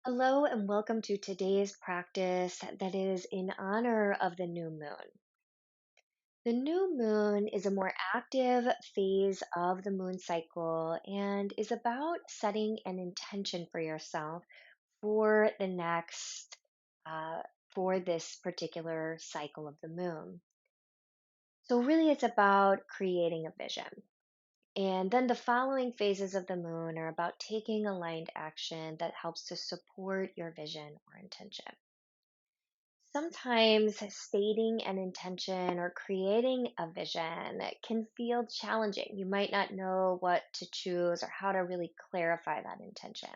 Hello and welcome to today's practice that is in honor of the new moon. The new moon is a more active phase of the moon cycle and is about setting an intention for yourself for the next, uh, for this particular cycle of the moon. So, really, it's about creating a vision. And then the following phases of the moon are about taking aligned action that helps to support your vision or intention. Sometimes stating an intention or creating a vision can feel challenging. You might not know what to choose or how to really clarify that intention.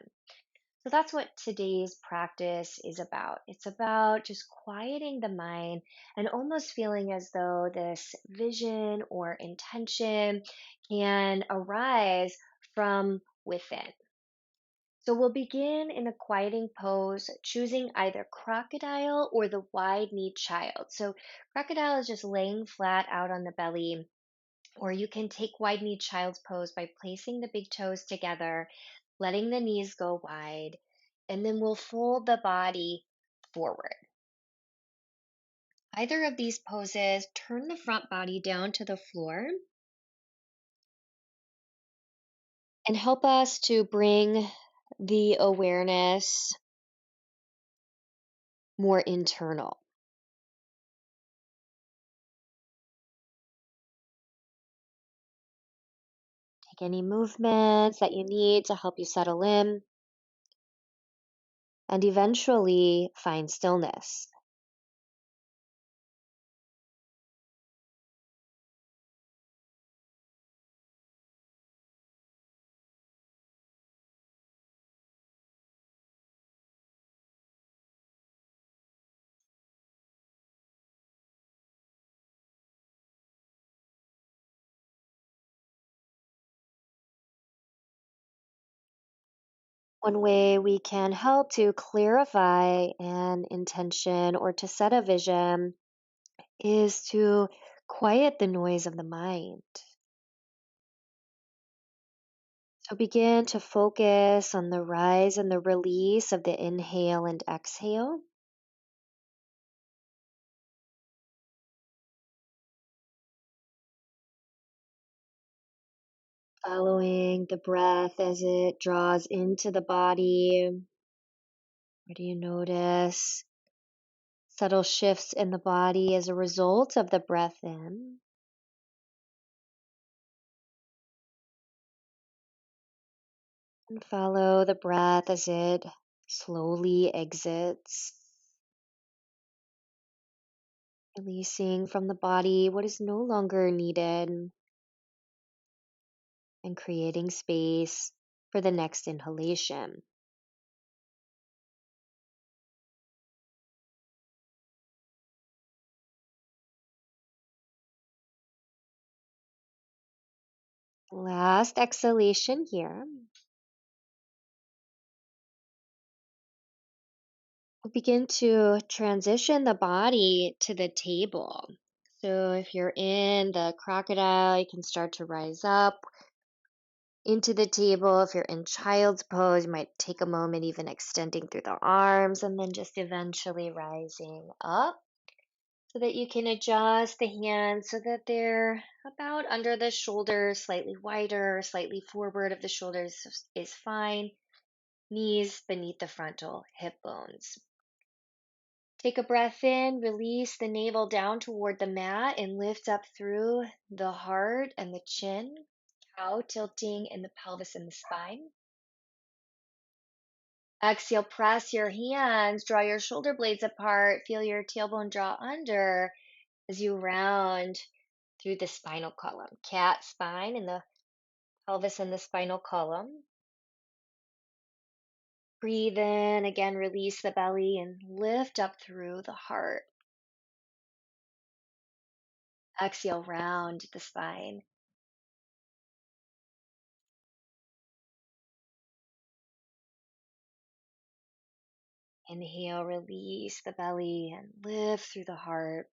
So that's what today's practice is about. It's about just quieting the mind and almost feeling as though this vision or intention can arise from within. So we'll begin in a quieting pose, choosing either crocodile or the wide kneed child. So crocodile is just laying flat out on the belly, or you can take wide kneed child's pose by placing the big toes together, letting the knees go wide, and then we'll fold the body forward. Either of these poses, turn the front body down to the floor and help us to bring the awareness more internal. Take any movements that you need to help you settle in and eventually find stillness. One way we can help to clarify an intention or to set a vision is to quiet the noise of the mind. So begin to focus on the rise and the release of the inhale and exhale, following the breath as it draws into the body. Where do you notice subtle shifts in the body as a result of the breath in? And follow the breath as it slowly exits, releasing from the body what is no longer needed and creating space for the next inhalation. Last exhalation here. We'll begin to transition the body to the table. So if you're in the crocodile, you can start to rise up into the table. If you're in child's pose, you might take a moment, even extending through the arms, and then just eventually rising up so that you can adjust the hands so that they're about under the shoulders, slightly wider, slightly forward of the shoulders is fine. Knees beneath the frontal hip bones. Take a breath in, release the navel down toward the mat, and lift up through the heart and the chin, cow tilting in the pelvis and the spine. Exhale, press your hands, draw your shoulder blades apart, feel your tailbone draw under as you round through the spinal column. Cat spine in the pelvis and the spinal column. Breathe in, again, release the belly and lift up through the heart. Exhale, round the spine. Inhale, release the belly and lift through the heart.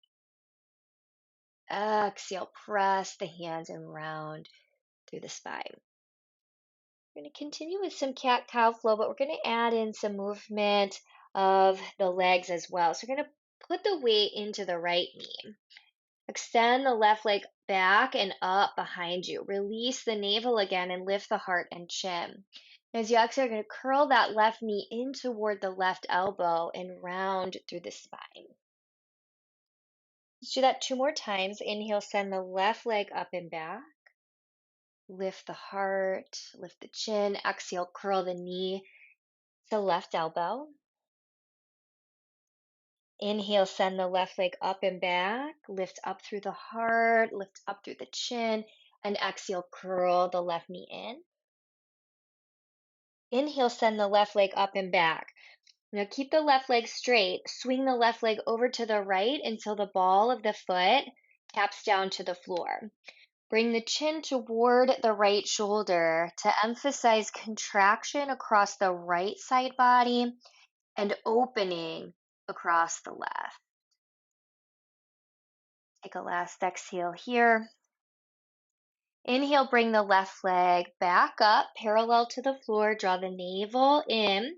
Exhale, press the hands and round through the spine. We're going to continue with some cat-cow flow, but we're going to add in some movement of the legs as well. So we're going to put the weight into the right knee. Extend the left leg back and up behind you. Release the navel again and lift the heart and chin. As you exhale, you're going to curl that left knee in toward the left elbow and round through the spine. Let's do that 2 more times. Inhale, send the left leg up and back. Lift the heart, lift the chin. Exhale, curl the knee to left elbow. Inhale, send the left leg up and back. Lift up through the heart, lift up through the chin, and exhale, curl the left knee in. Inhale, send the left leg up and back. Now keep the left leg straight. Swing the left leg over to the right until the ball of the foot taps down to the floor. Bring the chin toward the right shoulder to emphasize contraction across the right side body and opening across the left. Take a last exhale here. Inhale, bring the left leg back up, parallel to the floor. Draw the navel in,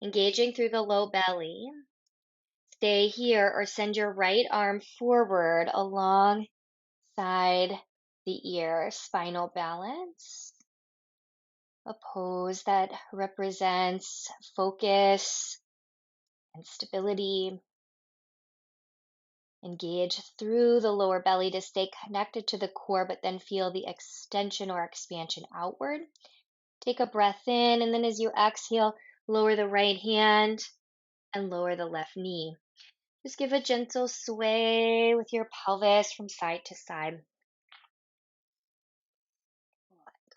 engaging through the low belly. Stay here or send your right arm forward alongside the ear. Spinal balance. A pose that represents focus and stability. Engage through the lower belly to stay connected to the core, but then feel the extension or expansion outward. Take a breath in, and then as you exhale, lower the right hand and lower the left knee. Just give a gentle sway with your pelvis from side to side.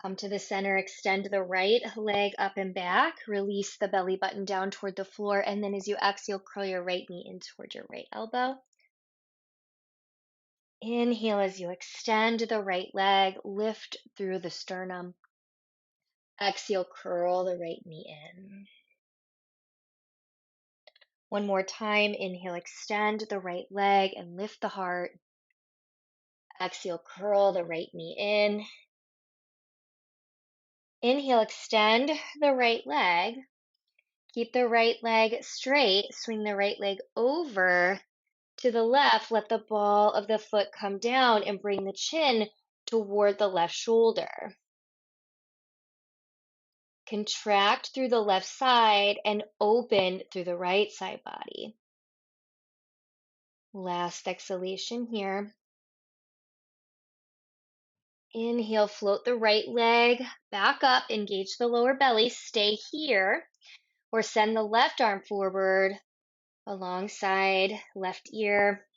Come to the center, extend the right leg up and back, release the belly button down toward the floor, and then as you exhale, curl your right knee in toward your right elbow. Inhale as you extend the right leg, lift through the sternum. Exhale, curl the right knee in. One more time, inhale, extend the right leg and lift the heart. Exhale, curl the right knee in. Inhale, extend the right leg. Keep the right leg straight. Swing the right leg over to the left. Let the ball of the foot come down and bring the chin toward the left shoulder. Contract through the left side and open through the right side body. Last exhalation here. Inhale, float the right leg back up, engage the lower belly, stay here, or send the left arm forward alongside left ear.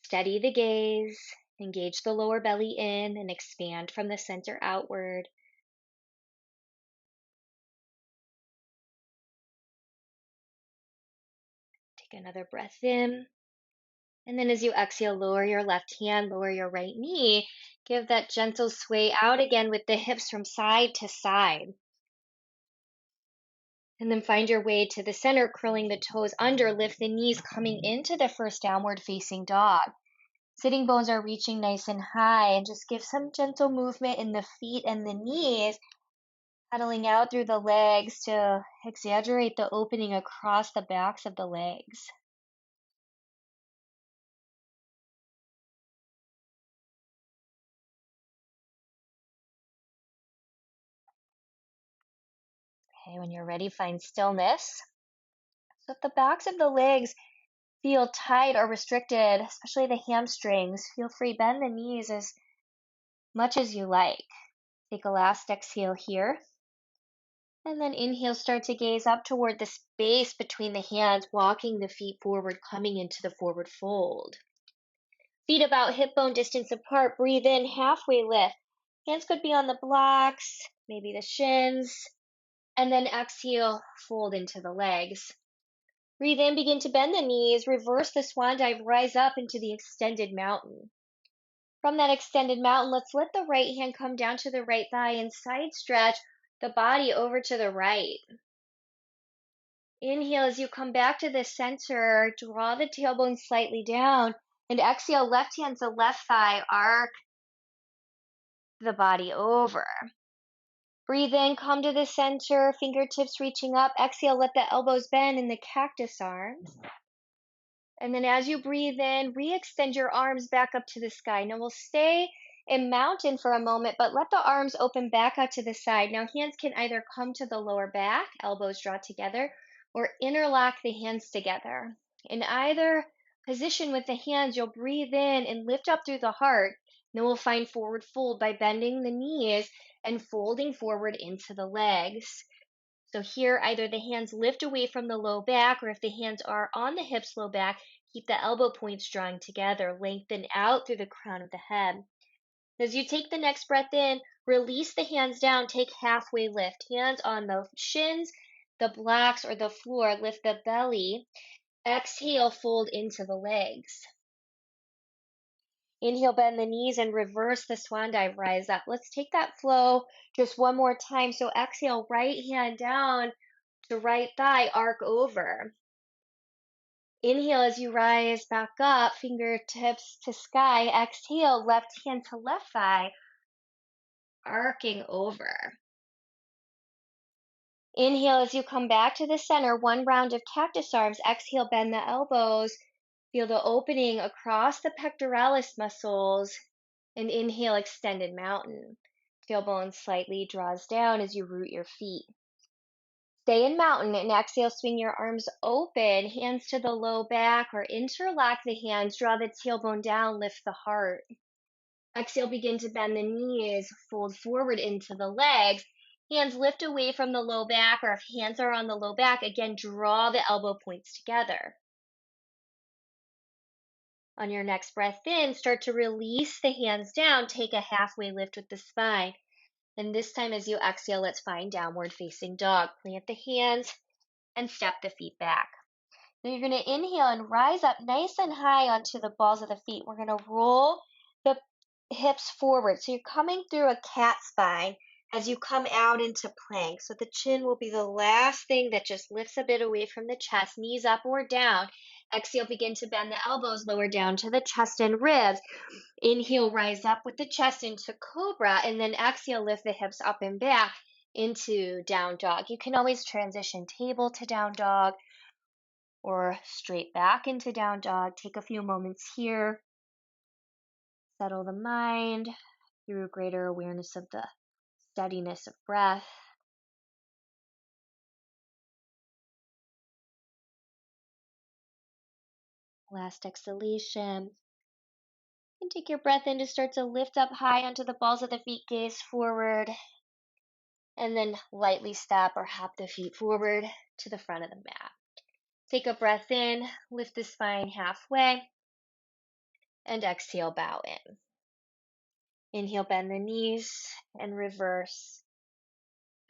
Steady the gaze, engage the lower belly in and expand from the center outward. Take another breath in. And then as you exhale, lower your left hand, lower your right knee. Give that gentle sway out again with the hips from side to side. And then find your way to the center, curling the toes under, lift the knees, coming into the first downward facing dog. Sitting bones are reaching nice and high, and just give some gentle movement in the feet and the knees, pedaling out through the legs to exaggerate the opening across the backs of the legs. Okay, when you're ready, find stillness. So if the backs of the legs feel tight or restricted, especially the hamstrings, feel free, bend the knees as much as you like. Take a last exhale here. And then inhale, start to gaze up toward the space between the hands, walking the feet forward, coming into the forward fold. Feet about hip bone distance apart. Breathe in, halfway lift. Hands could be on the blocks, maybe the shins. And then exhale, fold into the legs. Breathe in, begin to bend the knees. Reverse the swan dive, rise up into the extended mountain. From that extended mountain, let's let the right hand come down to the right thigh and side stretch the body over to the right. Inhale as you come back to the center, draw the tailbone slightly down, and exhale, left hand to left thigh, arc the body over. Breathe in, come to the center, fingertips reaching up. Exhale, let the elbows bend in the cactus arms. And then as you breathe in, re-extend your arms back up to the sky. Now we'll stay in mountain for a moment, but let the arms open back out to the side. Now hands can either come to the lower back, elbows draw together, or interlock the hands together. In either position with the hands, you'll breathe in and lift up through the heart. Then we'll find forward fold by bending the knees and folding forward into the legs. So here, either the hands lift away from the low back, or if the hands are on the hips, low back, keep the elbow points drawing together, lengthen out through the crown of the head. As you take the next breath in, release the hands down, take halfway lift. Hands on the shins, the blocks, or the floor, lift the belly. Exhale, fold into the legs. Inhale, bend the knees and reverse the swan dive, rise up. Let's take that flow just one more time. So exhale, right hand down to right thigh, arc over. Inhale as you rise back up, fingertips to sky. Exhale, left hand to left thigh, arcing over. Inhale as you come back to the center, one round of cactus arms. Exhale, bend the elbows. Feel the opening across the pectoralis muscles. And inhale, extended mountain. Tailbone slightly draws down as you root your feet. Stay in mountain and exhale, swing your arms open, hands to the low back or interlock the hands, draw the tailbone down, lift the heart. Exhale, begin to bend the knees, fold forward into the legs. Hands lift away from the low back, or if hands are on the low back, again, draw the elbow points together. On your next breath in, start to release the hands down, take a halfway lift with the spine. And this time as you exhale, let's find downward facing dog. Plant the hands and step the feet back. Now you're going to inhale and rise up nice and high onto the balls of the feet. We're going to roll the hips forward. So you're coming through a cat spine as you come out into plank. So the chin will be the last thing that just lifts a bit away from the chest, knees up or down. Exhale, begin to bend the elbows lower down to the chest and ribs. Inhale, rise up with the chest into cobra, and then exhale, lift the hips up and back into down dog. You can always transition table to down dog or straight back into down dog. Take a few moments here. Settle the mind through greater awareness of the steadiness of breath. Last exhalation. And take your breath in to start to lift up high onto the balls of the feet, gaze forward. And then lightly step or hop the feet forward to the front of the mat. Take a breath in, lift the spine halfway, and exhale, bow in. Inhale, bend the knees and reverse.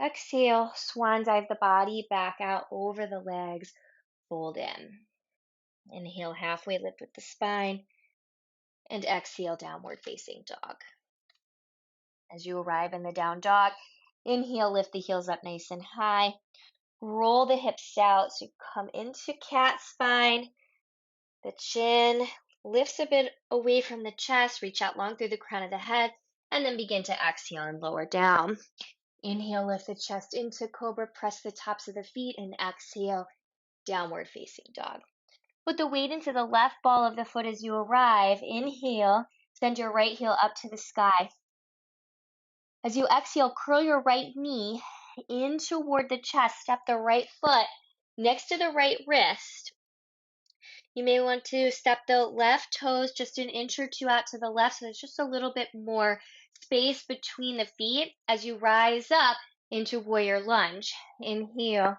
Exhale, swan dive the body back out over the legs, fold in. Inhale, halfway lift with the spine, and exhale, downward facing dog. As you arrive in the down dog, inhale, lift the heels up nice and high. Roll the hips out so you come into cat spine. The chin lifts a bit away from the chest, reach out long through the crown of the head, and then begin to exhale and lower down. Inhale, lift the chest into cobra, press the tops of the feet, and exhale, downward facing dog. Put the weight into the left ball of the foot as you arrive. Inhale, send your right heel up to the sky. As you exhale, curl your right knee in toward the chest. Step the right foot next to the right wrist. You may want to step the left toes just an inch or two out to the left so there's just a little bit more space between the feet as you rise up into warrior lunge. Inhale,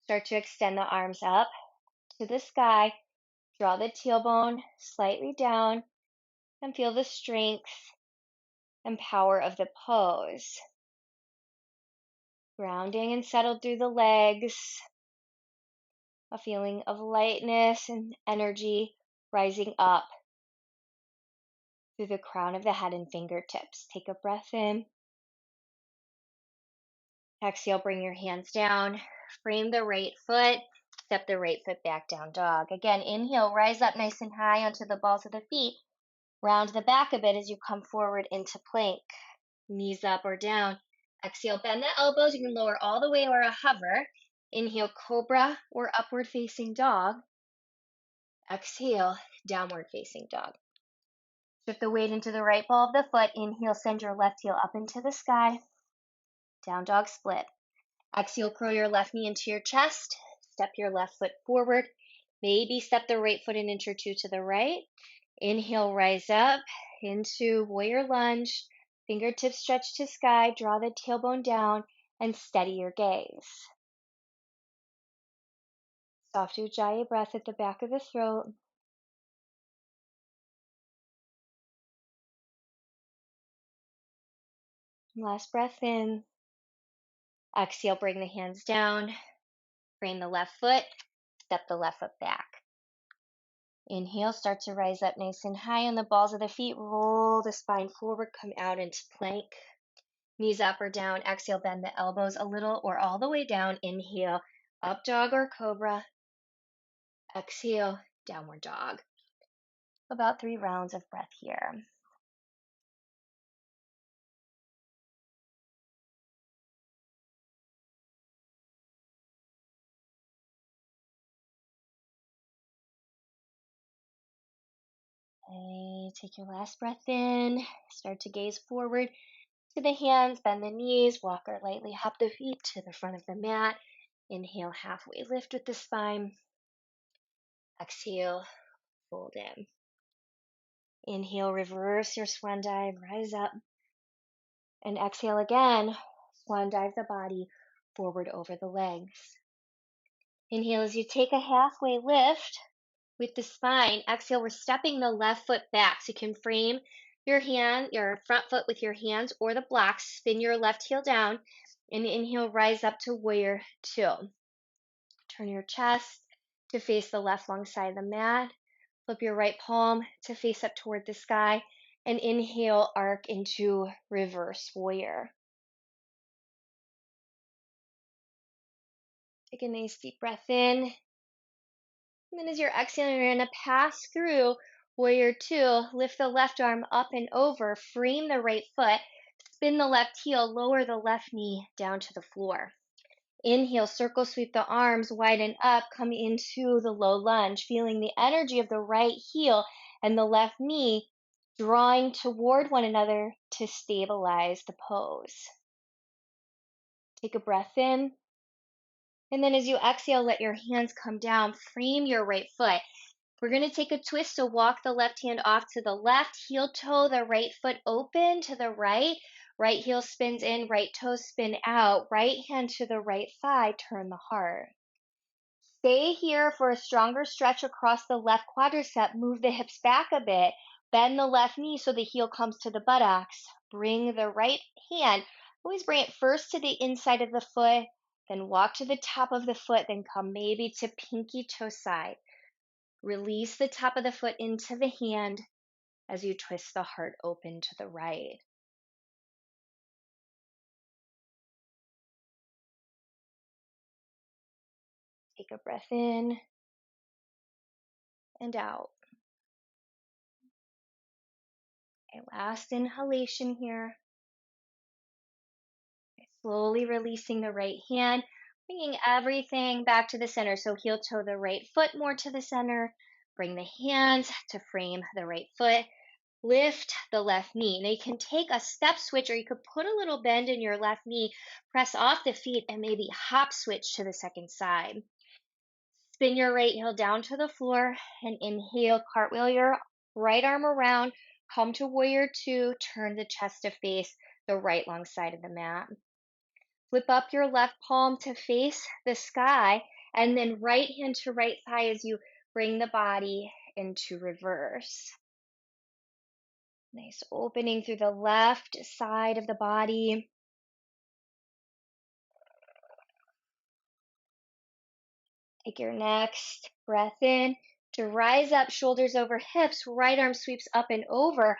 start to extend the arms up to the sky. Draw the tailbone slightly down and feel the strength and power of the pose. Grounding and settled through the legs. A feeling of lightness and energy rising up through the crown of the head and fingertips. Take a breath in. Exhale, bring your hands down. Frame the right foot. Step the right foot back, down dog. Again, inhale, rise up nice and high onto the balls of the feet. Round the back a bit as you come forward into plank. Knees up or down. Exhale, bend the elbows. You can lower all the way or a hover. Inhale, cobra or upward facing dog. Exhale, downward facing dog. Shift the weight into the right ball of the foot. Inhale, send your left heel up into the sky. Down dog split. Exhale, curl your left knee into your chest. Step your left foot forward. Maybe step the right foot an inch or two to the right. Inhale, rise up into warrior lunge. Fingertips stretch to sky. Draw the tailbone down and steady your gaze. Soft Ujjayi breath at the back of the throat. Last breath in. Exhale, bring the hands down. Frame the left foot. Step the left foot back. Inhale, start to rise up nice and high on the balls of the feet. Roll the spine forward, come out into plank. Knees up or down. Exhale, bend the elbows a little or all the way down. Inhale, up dog or cobra. Exhale, downward dog. About 3 rounds of breath here. Okay, take your last breath in. Start to gaze forward to the hands, bend the knees, walk or lightly hop the feet to the front of the mat. Inhale, halfway lift with the spine. Exhale, fold in. Inhale, reverse your swan dive, rise up. And exhale again, swan dive the body forward over the legs. Inhale as you take a halfway lift with the spine. Exhale, we're stepping the left foot back. So you can frame your front foot with your hands or the blocks. Spin your left heel down. And inhale, rise up to warrior two. Turn your chest to face the left long side of the mat. Flip your right palm to face up toward the sky. And inhale, arc into reverse warrior. Take a nice deep breath in. And then as you're exhaling, you're going to pass through warrior two. Lift the left arm up and over. Frame the right foot. Spin the left heel. Lower the left knee down to the floor. Inhale, circle sweep the arms, widen up, come into the low lunge, feeling the energy of the right heel and the left knee drawing toward one another to stabilize the pose. Take a breath in. And then as you exhale, let your hands come down. Frame your right foot. We're going to take a twist to walk the left hand off to the left, heel toe the right foot open to the right. Right heel spins in, right toe spin out, right hand to the right thigh, turn the heart. Stay here for a stronger stretch across the left quadricep. Move the hips back a bit. Bend the left knee so the heel comes to the buttocks. Bring the right hand. Always bring it first to the inside of the foot, then walk to the top of the foot, then come maybe to pinky toe side. Release the top of the foot into the hand as you twist the heart open to the right. Take a breath in and out. Okay, last inhalation here. Slowly releasing the right hand, bringing everything back to the center. So heel toe the right foot more to the center. Bring the hands to frame the right foot. Lift the left knee. Now you can take a step switch or you could put a little bend in your left knee, press off the feet and maybe hop switch to the second side. Spin your right heel down to the floor and inhale, cartwheel your right arm around, come to warrior two, turn the chest to face the right long side of the mat. Flip up your left palm to face the sky and then right hand to right thigh as you bring the body into reverse. Nice opening through the left side of the body. Take your next breath in to rise up, shoulders over hips, right arm sweeps up and over.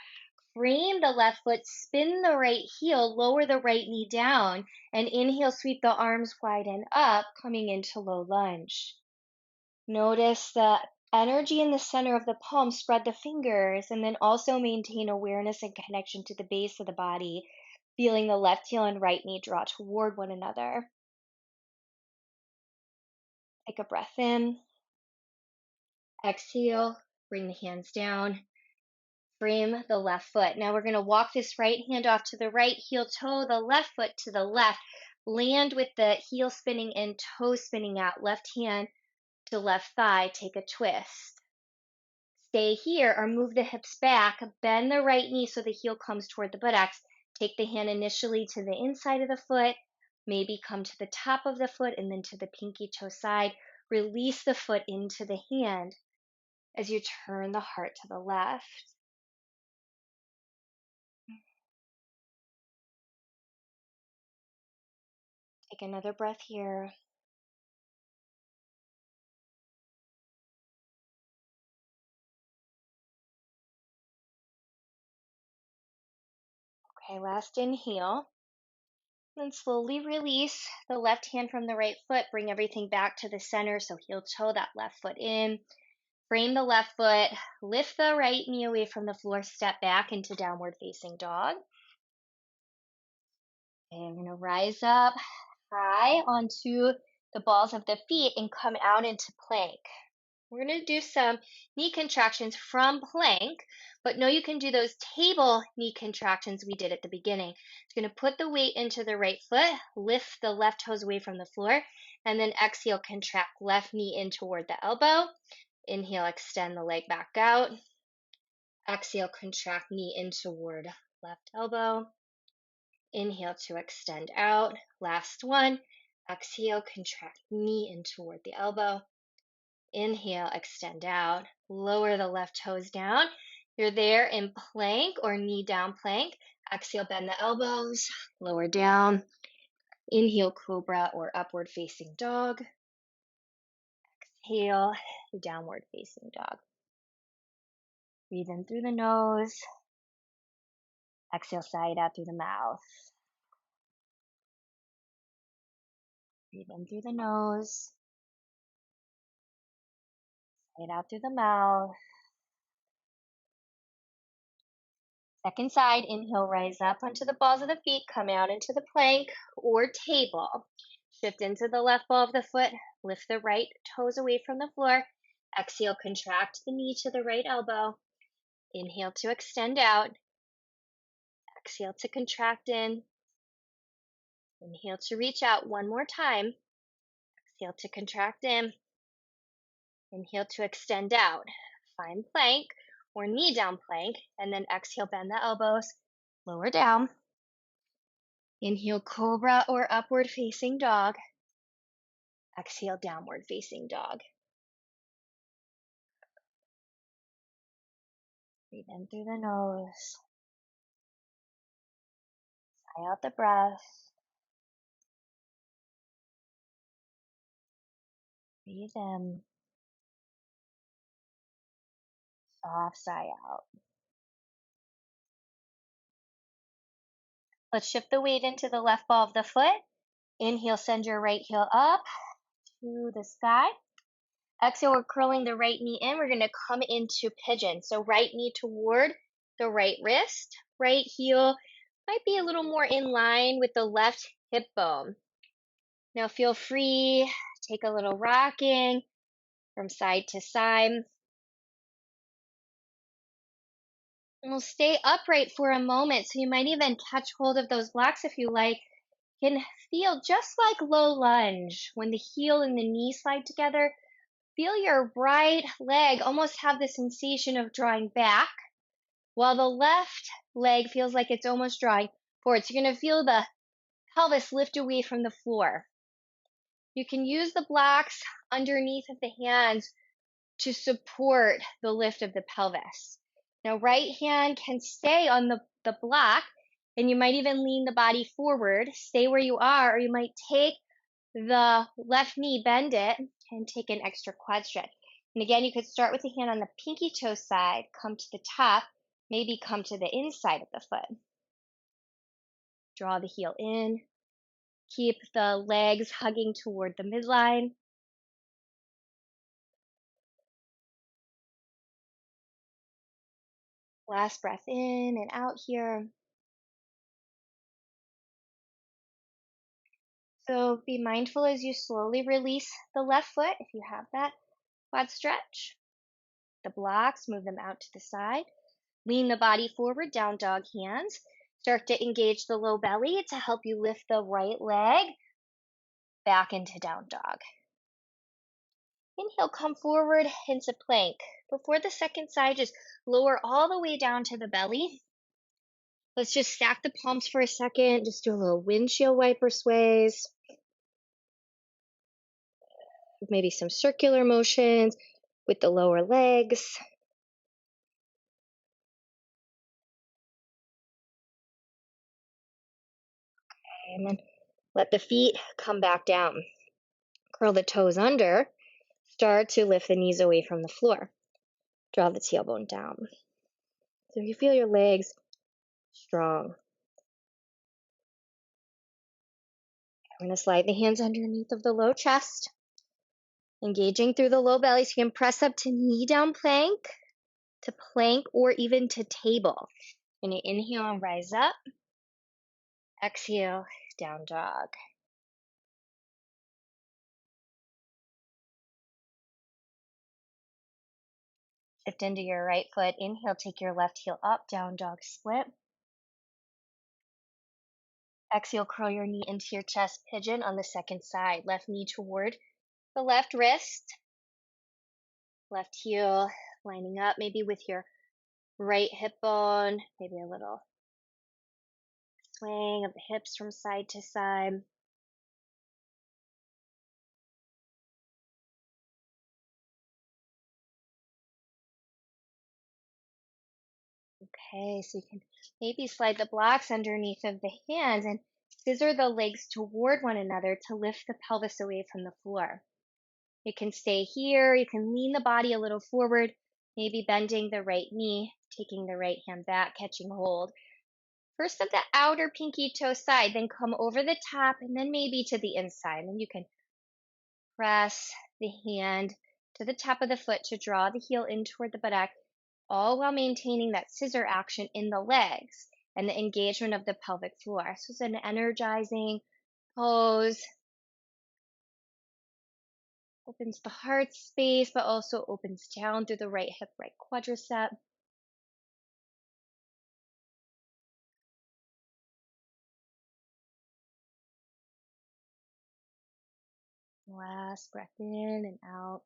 Frame the left foot, spin the right heel, lower the right knee down, and inhale, sweep the arms wide and up, coming into low lunge. Notice the energy in the center of the palm, spread the fingers, and then also maintain awareness and connection to the base of the body. Feeling the left heel and right knee draw toward one another. Take a breath in. Exhale. Bring the hands down. Frame the left foot. Now we're going to walk this right hand off to the right, heel toe the left foot to the left. Land with the heel spinning in, toe spinning out. Left hand to left thigh. Take a twist. Stay here or move the hips back. Bend the right knee so the heel comes toward the buttocks. Take the hand initially to the inside of the foot. Maybe come to the top of the foot and then to the pinky toe side. Release the foot into the hand as you turn the heart to the left. Take another breath here. Okay, last inhale. Then slowly release the left hand from the right foot. Bring everything back to the center. So heel toe that left foot in. Frame the left foot. Lift the right knee away from the floor. Step back into downward facing dog. And I'm going to rise up high onto the balls of the feet and come out into plank. We're going to do some knee contractions from plank, but know you can do those table knee contractions we did at the beginning. It's going to put the weight into the right foot, lift the left toes away from the floor, and then exhale, contract left knee in toward the elbow. Inhale, extend the leg back out. Exhale, contract knee in toward left elbow. Inhale to extend out. Last one. Exhale, contract knee in toward the elbow. Inhale, extend out. Lower the left toes down. You're there in plank or knee down plank. Exhale, bend the elbows. Lower down. Inhale, cobra or upward facing dog. Exhale, downward facing dog. Breathe in through the nose. Exhale, sigh it out through the mouth. Breathe in through the nose. Sigh it out through the mouth. Second side, inhale, rise up onto the balls of the feet, come out into the plank or table. Shift into the left ball of the foot, lift the right toes away from the floor. Exhale, contract the knee to the right elbow. Inhale to extend out. Exhale to contract in. Inhale to reach out one more time. Exhale to contract in. Inhale to extend out. Find plank or knee down plank, and then exhale, bend the elbows, lower down. Inhale, cobra or upward facing dog. Exhale, downward facing dog. Breathe in through the nose. Sigh out the breath. Breathe in. Soft sigh out. Let's shift the weight into the left ball of the foot. Inhale, send your right heel up to the sky. Exhale, we're curling the right knee in. We're going to come into pigeon. So right knee toward the right wrist. Right heel might be a little more in line with the left hip bone. Now feel free, take a little rocking from side to side. And we'll stay upright for a moment. So you might even catch hold of those blocks if you like. Can feel just like low lunge when the heel and the knee slide together. Feel your right leg almost have the sensation of drawing back, while the left leg feels like it's almost drawing forward. So you're going to feel the pelvis lift away from the floor. You can use the blocks underneath of the hands to support the lift of the pelvis. Now, right hand can stay on the block, and you might even lean the body forward. Stay where you are, or you might take the left knee, bend it, and take an extra quad stretch. And again, you could start with the hand on the pinky toe side, come to the top, maybe come to the inside of the foot. Draw the heel in. Keep the legs hugging toward the midline. Last breath in and out here. So be mindful as you slowly release the left foot if you have that quad stretch. The blocks, move them out to the side. Lean the body forward, down dog hands. Start to engage the low belly to help you lift the right leg back into down dog. Inhale, come forward into plank. Before the second side, just lower all the way down to the belly. Let's just stack the palms for a second. Just do a little windshield wiper sways. Maybe some circular motions with the lower legs. And then let the feet come back down. Curl the toes under. Start to lift the knees away from the floor. Draw the tailbone down. So you feel your legs strong. I'm going to slide the hands underneath of the low chest. Engaging through the low belly, so you can press up to knee down plank, to plank, or even to table. You're going to inhale and rise up. Exhale, down dog. Shift into your right foot. Inhale, take your left heel up, down dog split. Exhale, curl your knee into your chest, pigeon on the second side. Left knee toward the left wrist. Left heel lining up, maybe with your right hip bone, maybe a little swing of the hips from side to side. Okay, so you can maybe slide the blocks underneath of the hands and scissor the legs toward one another to lift the pelvis away from the floor. It can stay here. You can lean the body a little forward, maybe bending the right knee, taking the right hand back, catching hold. First of the outer pinky toe side, then come over the top, and then maybe to the inside. And you can press the hand to the top of the foot to draw the heel in toward the buttock, all while maintaining that scissor action in the legs and the engagement of the pelvic floor. So it's an energizing pose. Opens the heart space, but also opens down through the right hip, right quadricep. Last breath in and out.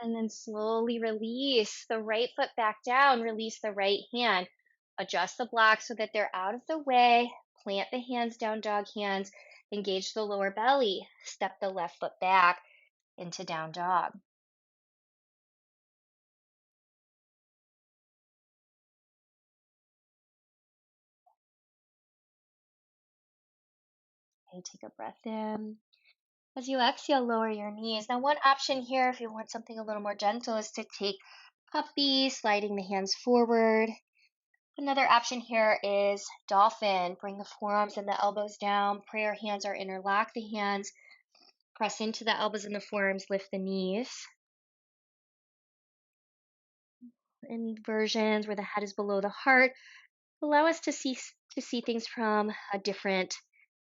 And then slowly release the right foot back down, release the right hand. Adjust the blocks so that they're out of the way. Plant the hands down, dog hands. Engage the lower belly. Step the left foot back into down dog. Okay, take a breath in. As you exhale, lower your knees. Now, one option here, if you want something a little more gentle, is to take puppy, sliding the hands forward. Another option here is dolphin. Bring the forearms and the elbows down. Prayer hands are interlock the hands. Press into the elbows and the forearms, lift the knees. Inversions where the head is below the heart allow us to see things from a different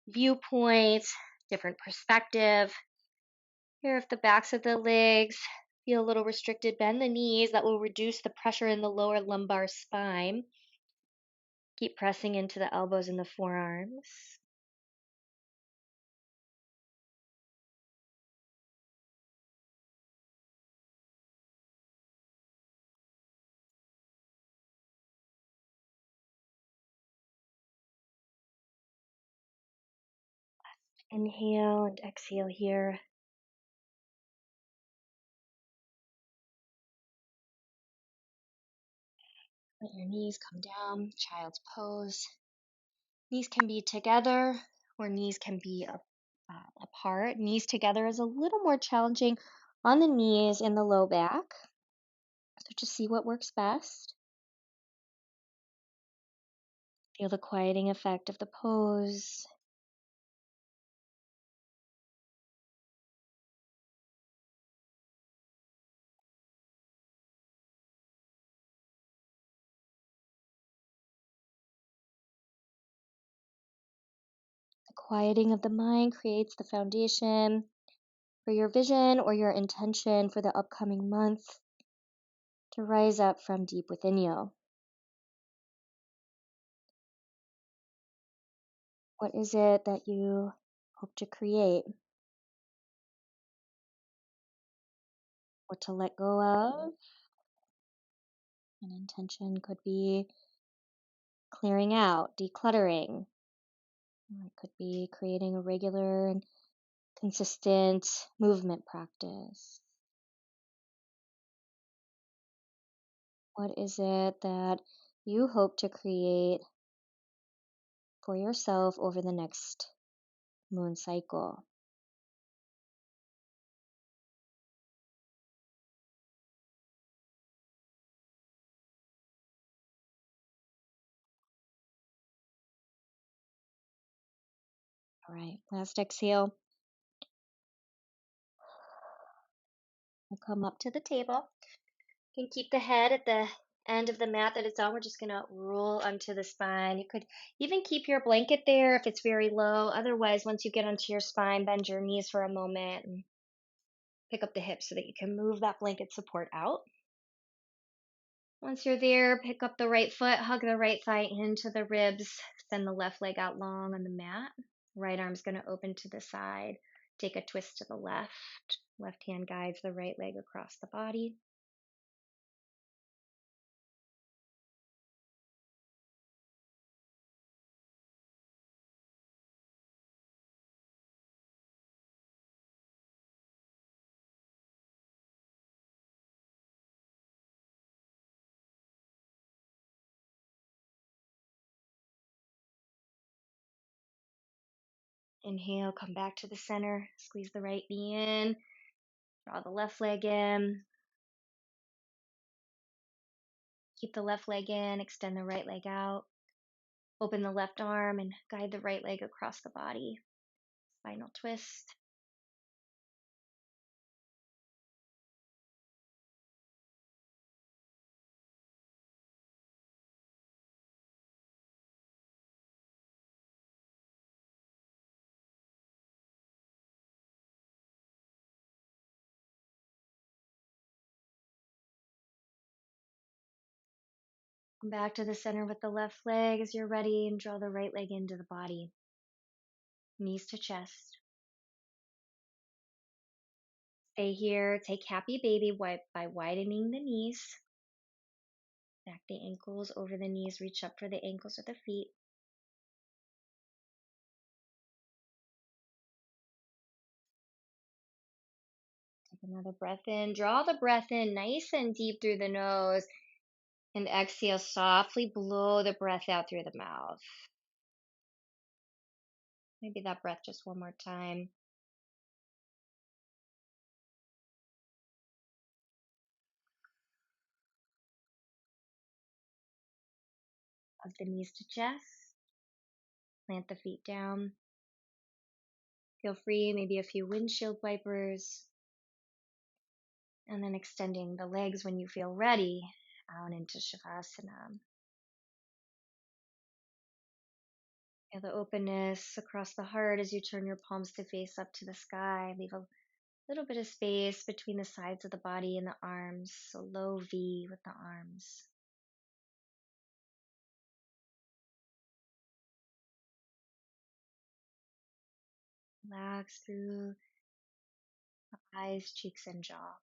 viewpoint, different perspective. Here, if the backs of the legs feel a little restricted, bend the knees. That will reduce the pressure in the lower lumbar spine. Keep pressing into the elbows and the forearms. Inhale and exhale here. Let your knees come down, child's pose. Knees can be together or knees can be apart. Knees together is a little more challenging on the knees and the low back. So just see what works best. Feel the quieting effect of the pose. quieting of the mind creates the foundation for your vision or your intention for the upcoming month to rise up from deep within you. What is it that you hope to create or to let go of? An intention could be clearing out, decluttering. It could be creating a regular and consistent movement practice. What is it that you hope to create for yourself over the next moon cycle? All right, last exhale. We'll come up to the table. You can keep the head at the end of the mat that it's on. We're just going to roll onto the spine. You could even keep your blanket there if it's very low. Otherwise, once you get onto your spine, bend your knees for a moment and pick up the hips so that you can move that blanket support out. Once you're there, pick up the right foot, hug the right thigh into the ribs, send the left leg out long on the mat. Right arm's going to open to the side. Take a twist to the left. Left hand guides the right leg across the body. Inhale, come back to the center. Squeeze the right knee in. Draw the left leg in. Keep the left leg in. Extend the right leg out. Open the left arm and guide the right leg across the body. Spinal twist. Come back to the center with the left leg as you're ready and draw the right leg into the body. Knees to chest. Stay here. Take happy baby by widening the knees. Back the ankles over the knees. Reach up for the ankles or the feet. Take another breath in. Draw the breath in nice and deep through the nose. And exhale, softly blow the breath out through the mouth. Maybe that breath just one more time. Hug the knees to chest. Plant the feet down. Feel free, maybe a few windshield wipers. And then extending the legs when you feel ready out into Shavasana. Feel the openness across the heart as you turn your palms to face up to the sky. Leave a little bit of space between the sides of the body and the arms. So low V with the arms. Relax through the eyes, cheeks, and jaw.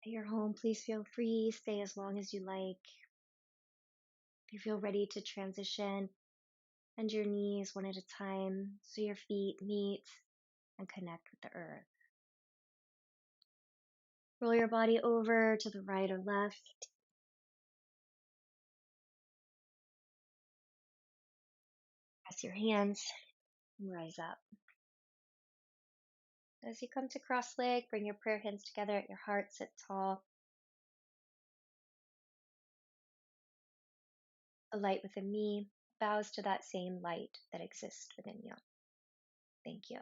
At your home, please feel free, stay as long as you like. If you feel ready to transition, bend your knees one at a time so your feet meet and connect with the earth. Roll your body over to the right or left. Press your hands and rise up. As you come to cross leg, bring your prayer hands together at your heart, sit tall. The light within me bows to that same light that exists within you. Thank you.